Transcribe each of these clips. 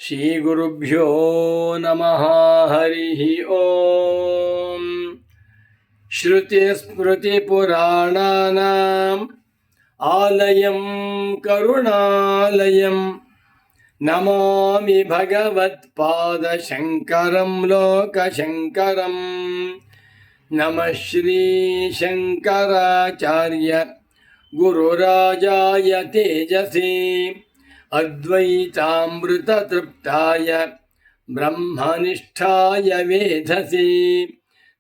ಶ್ರೀಗುರುಭ್ಯೋ ನಮಃ ಹರಿ ಓಂ. ಶ್ರುತಿಸ್ಮೃತಿಪುರಾಣಾನಾಂ ಆಲಯಂ ಕರುಣಾಲಯಂ ನಮಾಮಿ ಭಗವತ್ಪಾದಶಂಕರಂ ಲೋಕಶಂಕರಂ. ನಮಃ ಶ್ರೀ ಶಂಕರಾಚಾರ್ಯ ಗುರುರಾಜಾಯ ತೇಜಸೇ ಅದ್ವೈತಾಮೃತತೃಪ್ತಾಯ ಬ್ರಹ್ಮನಿಷ್ಠಾಯ ವೇಧಸೇ.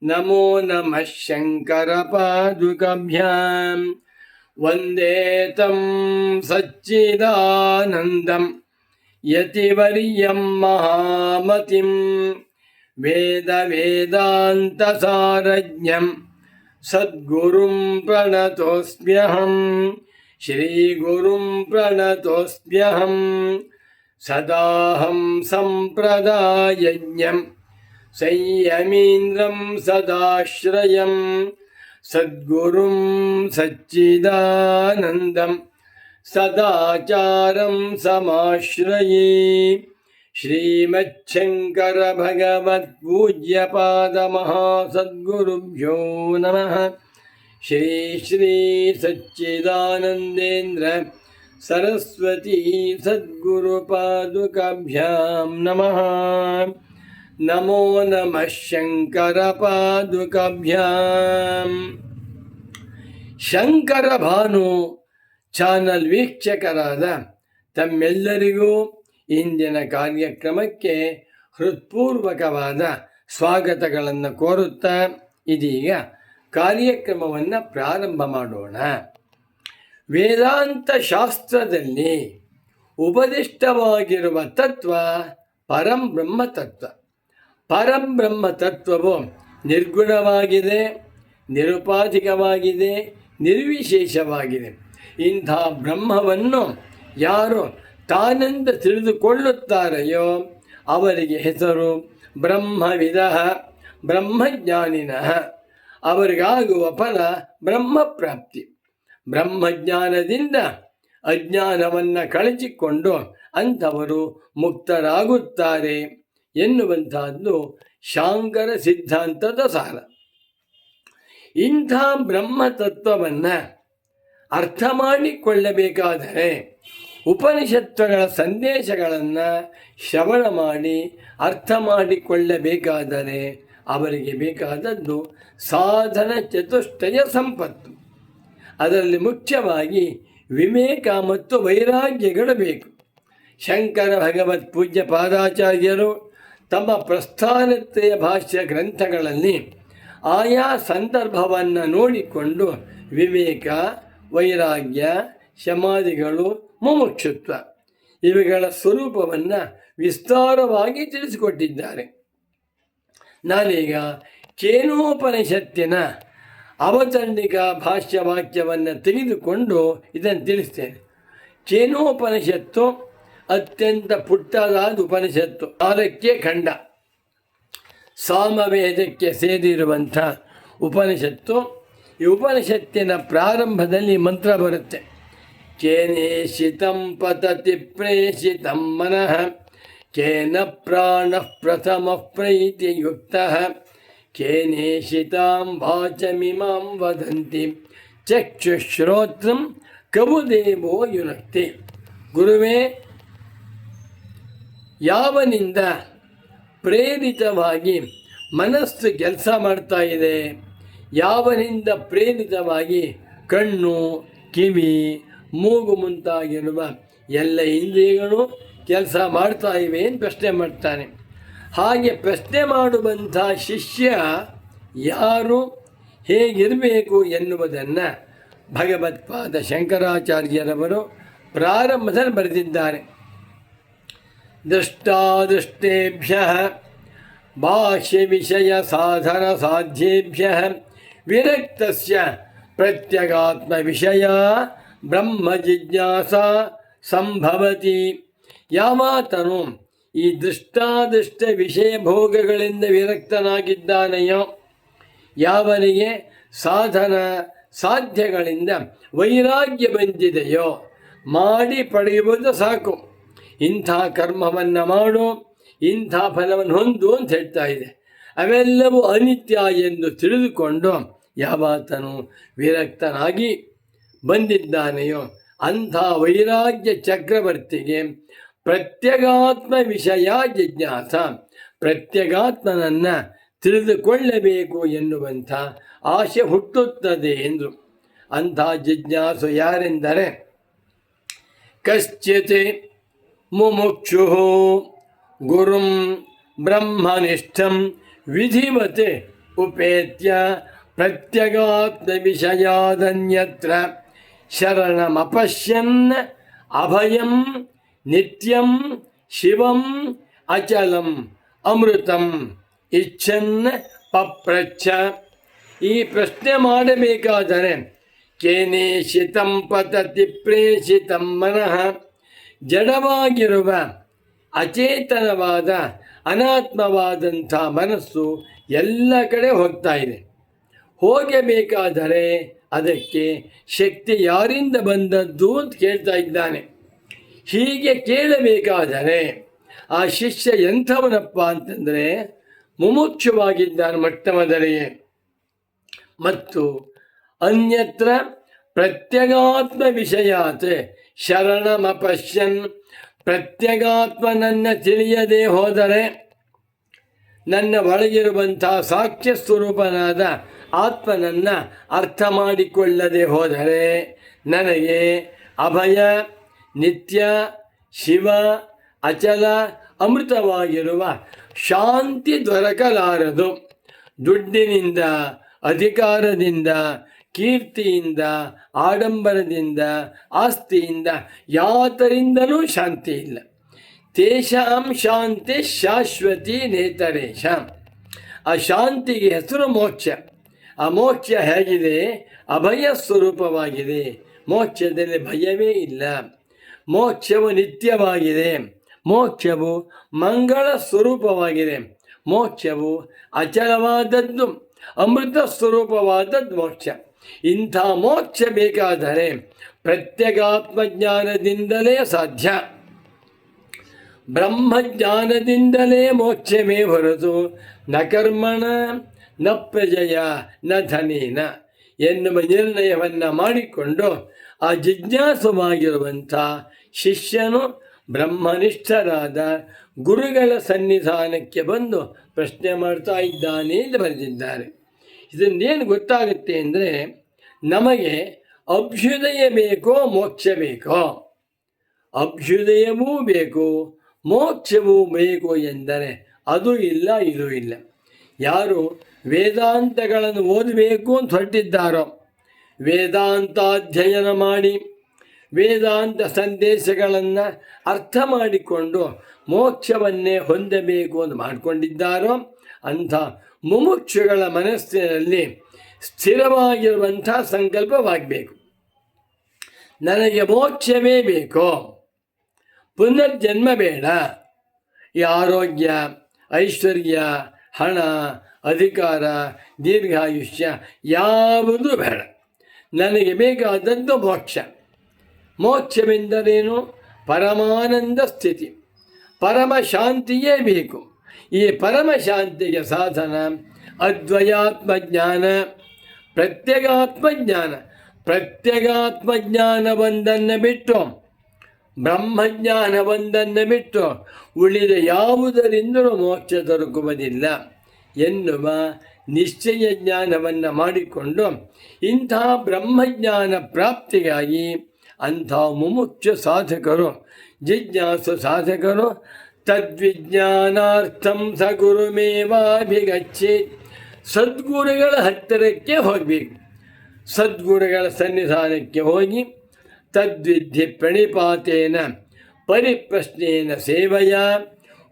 ನಮೋ ನಮಃ ಶಂಕರಪಾದುಕಾಭ್ಯಾಂ. ವಂದೇ ತಂ ಸಚ್ಚಿದಾನಂದಂ ಯತಿವರ್ಯಂ ಮಹಾಮತಿಂ ವೇದಾಂತಸಾರಜ್ಞಂ ಸದ್ಗುರುಂ ಪ್ರಣತೋಸ್ಮ್ಯಹಂ. ಶ್ರೀಗುರುಂ ಪ್ರಣತೋಸ್ಮ್ಯಹಂ. ಸದಾಹಂ ಸಂಪ್ರದಾಯಜ್ಞಂ ಸಂಯಮೀಂದ್ರಂ ಸದಾಶ್ರಯಂ ಸದ್ಗುರುಂ ಸಚ್ಚಿದಾನಂದಂ ಸದಾಚಾರಂ ಸಮಾಶ್ರಯೇ. ಶ್ರೀಮಚ್ಛಂಕರ ಭಗವತ್ ಪೂಜ್ಯಪಾದ ಮಹಾಸದ್ಗುರುಭ್ಯೋ ನಮಃ. ಶ್ರೀ ಶ್ರೀ ಸಚ್ಚಿದಾನಂದೇಂದ್ರ ಸರಸ್ವತೀ ಸದ್ಗುರುಪಾದುಕಾಭ್ಯಾಂ ನಮಃ. ನಮೋ ನಮಃ ಶಂಕರಪಾದುಕಾಭ್ಯಾಂ. ಶಂಕರ ಭಾನು ಚಾನಲ್ ವೀಕ್ಷಕರಾದ ತಮ್ಮೆಲ್ಲರಿಗೂ ಇಂದಿನ ಕಾರ್ಯಕ್ರಮಕ್ಕೆ ಹೃತ್ಪೂರ್ವಕವಾದ ಸ್ವಾಗತಗಳನ್ನು ಕೋರುತ್ತಾ ಇದೀಗ ಕಾರ್ಯಕ್ರಮವನ್ನು ಪ್ರಾರಂಭ ಮಾಡೋಣ. ವೇದಾಂತ ಶಾಸ್ತ್ರದಲ್ಲಿ ಉಪದಿಷ್ಟವಾಗಿರುವ ತತ್ವ ಪರಂಬ್ರಹ್ಮ ತತ್ವ. ಪರಂಬ್ರಹ್ಮ ತತ್ವವು ನಿರ್ಗುಣವಾಗಿದೆ, ನಿರುಪಾಧಿಕವಾಗಿದೆ, ನಿರ್ವಿಶೇಷವಾಗಿದೆ. ಇಂಥ ಬ್ರಹ್ಮವನ್ನು ಯಾರು ತಾನೆಂದು ತಿಳಿದುಕೊಳ್ಳುತ್ತಾರೆಯೋ ಅವರಿಗೆ ಹೆಸರು ಬ್ರಹ್ಮವಿದಃ, ಬ್ರಹ್ಮಜ್ಞಾನಿನಃ. ಅವರಿಗಾಗುವ ಫಲ ಬ್ರಹ್ಮಪ್ರಾಪ್ತಿ. ಬ್ರಹ್ಮಜ್ಞಾನದಿಂದ ಅಜ್ಞಾನವನ್ನು ಕಳಚಿಕೊಂಡು ಅಂಥವರು ಮುಕ್ತರಾಗುತ್ತಾರೆ ಎನ್ನುವಂಥದ್ದು ಶಾಂಕರ ಸಿದ್ಧಾಂತದ ಸಾರ. ಇಂಥ ಬ್ರಹ್ಮತತ್ವವನ್ನು ಅರ್ಥ ಮಾಡಿಕೊಳ್ಳಬೇಕಾದರೆ ಉಪನಿಷತ್ತುಗಳ ಸಂದೇಶಗಳನ್ನು ಶ್ರವಣ ಮಾಡಿ ಅರ್ಥ ಮಾಡಿಕೊಳ್ಳಬೇಕಾದರೆ ಅವರಿಗೆ ಬೇಕಾದದ್ದು ಸಾಧನ ಚತುಷ್ಟಯ ಸಂಪತ್ತು. ಅದರಲ್ಲಿ ಮುಖ್ಯವಾಗಿ ವಿವೇಕ ಮತ್ತು ವೈರಾಗ್ಯಗಳು ಬೇಕು. ಶಂಕರ ಭಗವತ್ ಪೂಜ್ಯ ಪಾದಾಚಾರ್ಯರು ತಮ್ಮ ಪ್ರಸ್ಥಾನತ್ರಯ ಭಾಷ್ಯ ಗ್ರಂಥಗಳಲ್ಲಿ ಆಯಾ ಸಂದರ್ಭವನ್ನು ನೋಡಿಕೊಂಡು ವಿವೇಕ, ವೈರಾಗ್ಯ, ಶಮಾಧಿಗಳು, ಮುಮುಕ್ಷುತ್ವ ಇವುಗಳ ಸ್ವರೂಪವನ್ನು ವಿಸ್ತಾರವಾಗಿ ತಿಳಿಸಿಕೊಟ್ಟಿದ್ದಾರೆ. ನಾನೀಗ ಕೇನೋಪನಿಷತ್ತಿನ ಅವತರಣಿಕ ಭಾಷ್ಯವಾಕ್ಯವನ್ನು ತೆಗೆದುಕೊಂಡು ಇದನ್ನು ತಿಳಿಸ್ತೇನೆ. ಕೇನೋಪನಿಷತ್ತು ಅತ್ಯಂತ ಪುಟ್ಟದಾದ ಉಪನಿಷತ್ತು, 6ಕ್ಕೆ ಖಂಡ, ಸಾಮವೇದಕ್ಕೆ ಸೇರಿರುವಂಥ ಉಪನಿಷತ್ತು. ಈ ಉಪನಿಷತ್ತಿನ ಪ್ರಾರಂಭದಲ್ಲಿ ಮಂತ್ರ ಬರುತ್ತೆ. ಕೇನೇಷಿತಂ ಪತತಿ ಪ್ರೇಷಿತಂ ಮನಃ ಕೇನ ಪ್ರಾಣಃ ಪ್ರಥಮ ಪ್ರೀತಿಯುಕ್ತಃ ಕೇನೇಷಿತಾಂ ವಾಚಮಿಮಾಂ ವದಂತಿ ಚಕ್ಷುಶ್ರೋತ್ರಂ ಕವುದೇವೋ ಯುನಕ್ತಿ. ಗುರುವೇ, ಯಾವನಿಂದ ಪ್ರೇರಿತವಾಗಿ ಮನಸ್ಸು ಕೆಲಸ ಮಾಡ್ತಾ ಇದೆ, ಯಾವನಿಂದ ಪ್ರೇರಿತವಾಗಿ ಕಣ್ಣು, ಕಿವಿ, ಮೂಗು ಮುಂತಾಗಿರುವ ಎಲ್ಲ ಇಂದ್ರಿಯಗಳು ಕೆಲಸ ಮಾಡ್ತಾ ಇವೆ ಅಂತ ಪ್ರಶ್ನೆ ಮಾಡ್ತಾನೆ. ಹಾಗೆ ಪ್ರಶ್ನೆ ಮಾಡುವಂಥ ಶಿಷ್ಯ ಯಾರು, ಹೇಗಿರಬೇಕು ಎನ್ನುವುದನ್ನು ಭಗವತ್ಪಾದ ಶಂಕರಾಚಾರ್ಯರವರು ಪ್ರಾರಂಭದಲ್ಲಿ ಬರೆದಿದ್ದಾರೆ. ದೃಷ್ಟಾದೃಷ್ಟೇಭ್ಯಃ ಬಾಹ್ಯ ವಿಷಯ ಸಾಧನ ಸಾಧ್ಯೇಭ್ಯಃ ವಿರಕ್ತಸ್ಯ ಪ್ರತ್ಯಗಾತ್ಮ ವಿಷಯ ಬ್ರಹ್ಮ ಜಿಜ್ಞಾಸಾ ಸಂಭವತಿ. ಯಾವಾತನು ಈ ದೃಷ್ಟಾದೃಷ್ಟ ವಿಷಯ ಭೋಗಗಳಿಂದ ವಿರಕ್ತನಾಗಿದ್ದಾನೆಯೋ, ಯಾವನಿಗೆ ಸಾಧನ ಸಾಧ್ಯಗಳಿಂದ ವೈರಾಗ್ಯ ಬಂದಿದೆಯೋ, ಮಾಡಿ ಪಡೆಯುವುದು ಸಾಕು. ಇಂಥ ಕರ್ಮವನ್ನು ಮಾಡು, ಇಂಥ ಫಲವನ್ನು ಹೊಂದು ಅಂತ ಹೇಳ್ತಾ ಇದೆ. ಅವೆಲ್ಲವೂ ಅನಿತ್ಯ ಎಂದು ತಿಳಿದುಕೊಂಡು ಯಾವಾತನು ವಿರಕ್ತನಾಗಿ ಬಂದಿದ್ದಾನೆಯೋ ಅಂಥ ವೈರಾಗ್ಯ ಚಕ್ರವರ್ತಿಗೆ ಪ್ರತ್ಯಗಾತ್ಮ ವಿಷಯ ಜಿಜ್ಞಾಸ, ಪ್ರತ್ಯಗಾತ್ಮನನ್ನು ತಿಳಿದುಕೊಳ್ಳಬೇಕು ಎನ್ನುವಂಥ ಆಶೆ ಹುಟ್ಟುತ್ತದೆ ಎಂದರು. ಅಂಥ ಜಿಜ್ಞಾಸು ಯಾರೆಂದರೆ ಕಶ್ಚಿತ್ ಮುಮುಕ್ಷು ಗುರುಂ ಬ್ರಹ್ಮನಿಷ್ಠಂ ವಿಧಿವತ್ ಉಪೇತ್ಯ ಪ್ರತ್ಯಗಾತ್ಮ ವಿಷಯಾದನ್ಯತ್ರ ಶರಣಮಪಶ್ಯನ್ ಅಭಯಂ ನಿತ್ಯಂ ಶಿವಂ ಅಚಲಂ ಅಮೃತಂ ಇಚ್ಛನ್ ಪಪ್ರಚ್ಛ. ಈ ಪ್ರಶ್ನೆ ಮಾಡಬೇಕಾದರೆ ಕೇನೇಷಿತಂ ಪತತಿ ಪ್ರೇಷಿತಂ ಮನಃ, ಜಡವಾಗಿರುವ ಅಚೇತನವಾದ ಅನಾತ್ಮವಾದಂಥ ಮನಸ್ಸು ಎಲ್ಲ ಕಡೆ ಹೋಗ್ತಾ ಇದೆ. ಹೋಗಬೇಕಾದರೆ ಅದಕ್ಕೆ ಶಕ್ತಿ ಯಾರಿಂದ ಬಂದದ್ದು ಅಂತ ಕೇಳ್ತಾ ಇದ್ದಾನೆ. ಹೀಗೆ ಕೇಳಬೇಕಾದರೆ ಆ ಶಿಷ್ಯ ಎಂಥವನಪ್ಪ ಅಂತಂದರೆ ಮುಮುಕ್ಷವಾಗಿದ್ದಾನೆ ಮೊಟ್ಟಮೊದಲಿಗೆ. ಮತ್ತು ಅನ್ಯತ್ರ ಪ್ರತ್ಯಗಾತ್ಮ ವಿಷಯಾತ್ ಶರಣಮಪಶ್ಯನ್, ಪ್ರತ್ಯಗಾತ್ಮನನ್ನು ತಿಳಿಯದೆ ಹೋದರೆ, ನನ್ನ ಒಳಗಿರುವಂಥ ಸಾಕ್ಷ್ಯ ಸ್ವರೂಪನಾದ ಆತ್ಮನನ್ನು ಅರ್ಥ ಮಾಡಿಕೊಳ್ಳದೆ ಹೋದರೆ ನನಗೆ ಅಭಯ, ನಿತ್ಯ, ಶಿವ, ಅಚಲ, ಅಮೃತವಾಗಿರುವ ಶಾಂತಿ ದೊರಕಲಾರದು. ದುಡ್ಡಿನಿಂದ, ಅಧಿಕಾರದಿಂದ, ಕೀರ್ತಿಯಿಂದ, ಆಡಂಬರದಿಂದ, ಆಸ್ತಿಯಿಂದ ಯಾತರಿಂದಲೂ ಶಾಂತಿ ಇಲ್ಲ. ತೇಷಾಂ ಶಾಂತಿ ಶಾಶ್ವತಿ ನೇತರೇಶಾಂ. ಆ ಶಾಂತಿಗೆ ಹೆಸರು ಮೋಕ್ಷ. ಆ ಮೋಕ್ಷ ಹೇಗಿದೆ? ಅಭಯ ಸ್ವರೂಪವಾಗಿದೆ. ಮೋಕ್ಷದಲ್ಲಿ ಭಯವೇ ಇಲ್ಲ. ಮೋಕ್ಷವು ನಿತ್ಯವಾಗಿದೆ. ಮೋಕ್ಷವು ಮಂಗಳ ಸ್ವರೂಪವಾಗಿದೆ. ಮೋಕ್ಷವು ಅಚಲವಾದದ್ದು, ಅಮೃತ ಸ್ವರೂಪವಾದದ್ದು ಮೋಕ್ಷ. ಇಂಥ ಮೋಕ್ಷ ಬೇಕಾದರೆ ಪ್ರತ್ಯಗಾತ್ಮಜ್ಞಾನದಿಂದಲೇ ಸಾಧ್ಯ. ಬ್ರಹ್ಮಜ್ಞಾನದಿಂದಲೇ ಮೋಕ್ಷವೇ ಹೊರತು ನ ಕರ್ಮಣ ನ ಪ್ರಜೆಯ ನ ಧನೇನ ಎನ್ನುವ ನಿರ್ಣಯವನ್ನು ಮಾಡಿಕೊಂಡು ಆ ಜಿಜ್ಞಾಸುವಾಗಿರುವಂಥ ಶಿಷ್ಯನು ಬ್ರಹ್ಮನಿಷ್ಠರಾದ ಗುರುಗಳ ಸನ್ನಿಧಾನಕ್ಕೆ ಬಂದು ಪ್ರಶ್ನೆ ಮಾಡ್ತಾ ಇದ್ದಾನೆ ಎಂದು ಬರೆದಿದ್ದಾರೆ. ಇದನ್ನೇನು ಗೊತ್ತಾಗುತ್ತೆ ಅಂದರೆ, ನಮಗೆ ಅಭ್ಯುದಯ ಬೇಕೋ ಮೋಕ್ಷ ಬೇಕೋ? ಅಭ್ಯುದಯವೂ ಬೇಕು, ಮೋಕ್ಷವೂ ಬೇಕು ಎಂದರೆ ಅದು ಇಲ್ಲ, ಇದು ಇಲ್ಲ. ಯಾರು ವೇದಾಂತಗಳನ್ನು ಓದಬೇಕು ಅಂತ ಹೊರಟಿದ್ದಾರೋ, ವೇದಾಂತಾಧ್ಯಯನ ಮಾಡಿ ವೇದಾಂತ ಸಂದೇಶಗಳನ್ನು ಅರ್ಥ ಮಾಡಿಕೊಂಡು ಮೋಕ್ಷವನ್ನೇ ಹೊಂದಬೇಕು ಅಂತ ಮಾಡಿಕೊಂಡಿದ್ದಾರೋ ಅಂಥ ಮುಮುಕ್ಷುಗಳ ಮನಸ್ಸಿನಲ್ಲಿ ಸ್ಥಿರವಾಗಿರುವಂಥ ಸಂಕಲ್ಪವಾಗಬೇಕು. ನನಗೆ ಮೋಕ್ಷವೇ ಬೇಕು, ಪುನರ್ಜನ್ಮ ಬೇಡ, ಈ ಆರೋಗ್ಯ, ಐಶ್ವರ್ಯ, ಹಣ, ಅಧಿಕಾರ, ದೀರ್ಘಾಯುಷ್ಯ ಯಾವುದೂ ಬೇಡ, ನನಗೆ ಬೇಕಾದದ್ದು ಮೋಕ್ಷ. ಮೋಕ್ಷವೆಂದರೇನು? ಪರಮಾನಂದ ಸ್ಥಿತಿ, ಪರಮ ಶಾಂತಿಯೇ ಬೇಕು. ಈ ಪರಮ ಶಾಂತಿಗೆ ಸಾಧನ ಅದ್ವಯಾತ್ಮಜ್ಞಾನ, ಪ್ರತ್ಯಗಾತ್ಮಜ್ಞಾನ. ಪ್ರತ್ಯಗಾತ್ಮಜ್ಞಾನ ಒಂದನ್ನು ಬಿಟ್ಟು, ಬ್ರಹ್ಮಜ್ಞಾನ ಒಂದನ್ನು ಬಿಟ್ಟು ಉಳಿದ ಯಾವುದರಿಂದಲೂ ಮೋಕ್ಷ ದೊರಕುವುದಿಲ್ಲ ಎನ್ನುವ ನಿಶ್ಚಯ ಜ್ಞಾನವನ್ನು ಮಾಡಿಕೊಂಡು ಇಂಥ ಬ್ರಹ್ಮಜ್ಞಾನ ಪ್ರಾಪ್ತಿಗಾಗಿ ಅಂಥ ಮುಮುಕ್ಷ ಸಾಧಕರು, ಜಿಜ್ಞಾಸು ಸಾಧಕರು ತದ್ವಿಜ್ಞಾನಾರ್ಥಂ ಸ ಗುರುಮೇವಾಭಿಗಚ್ಚಿ, ಸದ್ಗುರುಗಳ ಹತ್ತಿರಕ್ಕೆ ಹೋಗಬೇಕು. ಸದ್ಗುರುಗಳ ಸನ್ನಿಧಾನಕ್ಕೆ ಹೋಗಿ ತದ್ವಿಧಿ ಪ್ರಣಿಪಾತೇನ ಪರಿಪ್ರಶ್ನೇನ ಸೇವೆಯ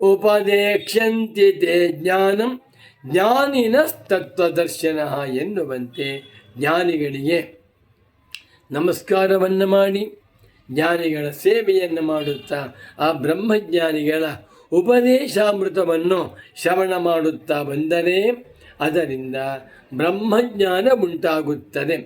ಉಪದೇಕ್ಷ್ಯಂತಿ ತೇ ಜ್ಞಾನಂ ಜ್ಞಾನಿನ ತತ್ವದರ್ಶನ ಎನ್ನುವಂತೆ ಜ್ಞಾನಿಗಳಿಗೆ ನಮಸ್ಕಾರವನ್ನು ಮಾಡಿ ಜ್ಞಾನಿಗಳ ಸೇವೆಯನ್ನು ಮಾಡುತ್ತಾ ಆ ಬ್ರಹ್ಮಜ್ಞಾನಿಗಳ ಉಪದೇಶಾಮೃತವನ್ನು ಶ್ರವಣ ಮಾಡುತ್ತಾ ಬಂದರೆ ಅದರಿಂದ ಬ್ರಹ್ಮಜ್ಞಾನ ಉಂಟಾಗುತ್ತದೆ.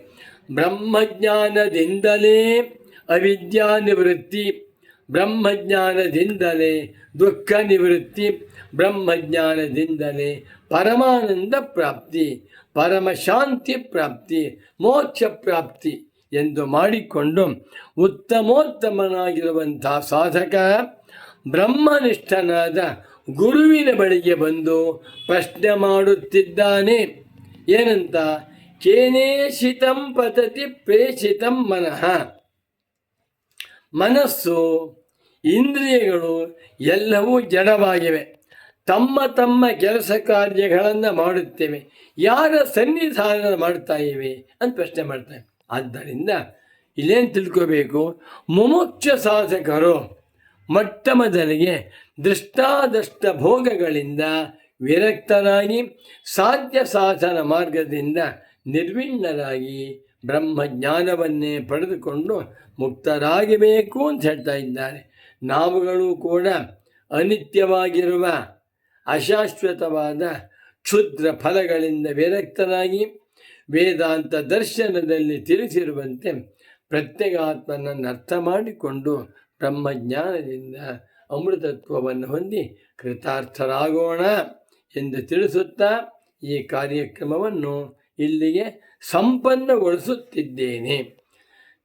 ಬ್ರಹ್ಮಜ್ಞಾನದಿಂದಲೇ ಅವಿದ್ಯಾ ನಿವೃತ್ತಿ, ಬ್ರಹ್ಮಜ್ಞಾನದಿಂದಲೇ ದುಃಖ ನಿವೃತ್ತಿ, ಬ್ರಹ್ಮಜ್ಞಾನದಿಂದಲೇ ಪರಮಾನಂದ ಪ್ರಾಪ್ತಿ, ಪರಮಶಾಂತಿ ಪ್ರಾಪ್ತಿ, ಮೋಕ್ಷ ಪ್ರಾಪ್ತಿ ಎಂದು ಮಾಡಿಕೊಂಡು ಉತ್ತಮೋತ್ತಮನಾಗಿರುವಂಥ ಸಾಧಕ ಬ್ರಹ್ಮನಿಷ್ಠನಾದ ಗುರುವಿನ ಬಳಿಗೆ ಬಂದು ಪ್ರಶ್ನೆ ಮಾಡುತ್ತಿದ್ದಾನೆ. ಏನಂತ? ಕೇನೇಷಿತಂ ಪತತಿ ಪ್ರೇಷಿತಂ ಮನಃ. ಮನಸ್ಸು, ಇಂದ್ರಿಯಗಳು ಎಲ್ಲವೂ ಜಡವಾಗಿವೆ. ತಮ್ಮ ತಮ್ಮ ಕೆಲಸ ಕಾರ್ಯಗಳನ್ನು ಮಾಡುತ್ತೇವೆ. ಯಾರ ಸನ್ನಿಧಾನ ಮಾಡ್ತಾ ಇವೆ ಅಂತ ಪ್ರಶ್ನೆ ಮಾಡ್ತಾರೆ. ಆದ್ದರಿಂದ ಇಲ್ಲೇನು ತಿಳ್ಕೋಬೇಕು? ಮುಮುಕ್ಷ ಸಾಧಕರು ಮೊಟ್ಟ ಮೊದಲಿಗೆ ದೃಷ್ಟಾದಷ್ಟ ಭೋಗಗಳಿಂದ ವಿರಕ್ತರಾಗಿ ಸಾಧ್ಯ ಸಾಧನ ಮಾರ್ಗದಿಂದ ನಿರ್ವಿಣ್ಣರಾಗಿ ಬ್ರಹ್ಮಜ್ಞಾನವನ್ನೇ ಪಡೆದುಕೊಂಡು ಮುಕ್ತರಾಗಬೇಕು ಅಂತ ಹೇಳ್ತಾ ಇದ್ದಾರೆ. ನಾವುಗಳು ಕೂಡ ಅನಿತ್ಯವಾಗಿರುವ ಅಶಾಶ್ವತವಾದ ಕ್ಷುದ್ರ ಫಲಗಳಿಂದ ವಿರಕ್ತರಾಗಿ ವೇದಾಂತ ದರ್ಶನದಲ್ಲಿ ತಿಳಿಸಿರುವಂತೆ ಪ್ರತ್ಯೇಗಾತ್ಮನನ್ನು ಅರ್ಥ ಮಾಡಿಕೊಂಡು ಬ್ರಹ್ಮಜ್ಞಾನದಿಂದ ಅಮೃತತ್ವವನ್ನು ಹೊಂದಿ ಕೃತಾರ್ಥರಾಗೋಣ ಎಂದು ತಿಳಿಸುತ್ತಾ ಈ ಕಾರ್ಯಕ್ರಮವನ್ನು ಇಲ್ಲಿಗೆ ಸಂಪನ್ನಗೊಳಿಸುತ್ತಿದ್ದೇನೆ.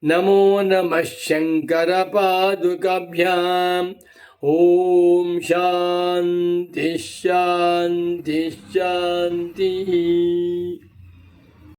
ನಮೋ ನಮಃ ಶಂಕರ ಪಾದುಕಾಭ್ಯಾಂ. ಓಂ ಶಾಂತಿ ಶಾಂತಿ ಶಾಂತಿ.